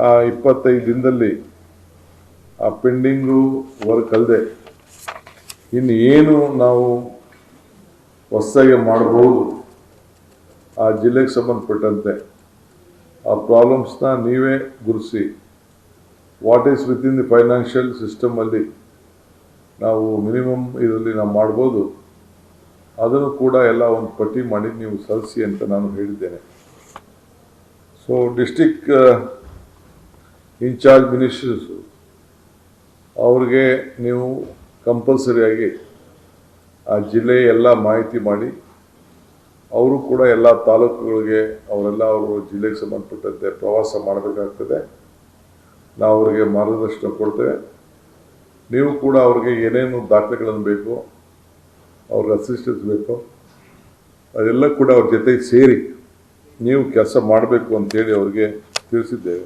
ಆ 25 ದಿನದಲ್ಲಿ ಆ ಪೆಂಡಿಂಗು ವರ್ಕ್ ಅಲ್ಲದೆ ಇನ್ನೇನು ನಾವು ಹೊಸದಾಗಿ ಮಾಡ್ಬೋದು ಆ ಜಿಲ್ಲೆಗೆ ಸಂಬಂಧಪಟ್ಟಂತೆ ಆ ಪ್ರಾಬ್ಲಮ್ಸ್ನ ನೀವೇ ಗುರುಸಿ what is within the financial ಸಿಸ್ಟಮಲ್ಲಿ ನಾವು ಮಿನಿಮಮ್ ಇದರಲ್ಲಿ ನಾವು ಮಾಡ್ಬೋದು, ಅದನ್ನು ಕೂಡ ಎಲ್ಲ ಒಂದು ಪಟ್ಟಿ ಮಾಡಿ ನೀವು ಸಲ್ಲಿಸಿ ಅಂತ ನಾನು ಹೇಳಿದ್ದೇನೆ. ಸೊ ಡಿಸ್ಟಿಕ್ ಇನ್ಚಾರ್ಜ್ ಮಿನಿಸ್ಟರ್ಸು ಅವ್ರಿಗೆ ನೀವು ಕಂಪಲ್ಸರಿಯಾಗಿ ಆ ಜಿಲ್ಲೆಯ ಎಲ್ಲ ಮಾಹಿತಿ ಮಾಡಿ ಅವರು ಕೂಡ ಎಲ್ಲ ತಾಲೂಕುಗಳಿಗೆ ಅವರೆಲ್ಲ ಅವರು ಜಿಲ್ಲೆಗೆ ಸಂಬಂಧಪಟ್ಟಂತೆ ಪ್ರವಾಸ ಮಾಡಬೇಕಾಗ್ತದೆ. ನಾವು ಅವರಿಗೆ ಮಾರ್ಗದರ್ಶನ ಕೊಡ್ತೇವೆ. ನೀವು ಕೂಡ ಅವ್ರಿಗೆ ಏನೇನು ದಾಖಲೆಗಳನ್ನು ಬೇಕು, ಅವ್ರಿಗೆ ಅಸಿಸ್ಟೆನ್ಸ್ ಬೇಕು, ಅದೆಲ್ಲ ಕೂಡ ಅವ್ರ ಜೊತೆಗೆ ಸೇರಿ ನೀವು ಕೆಲಸ ಮಾಡಬೇಕು ಅಂತೇಳಿ ಅವ್ರಿಗೆ ತಿಳಿಸಿದ್ದೇವೆ.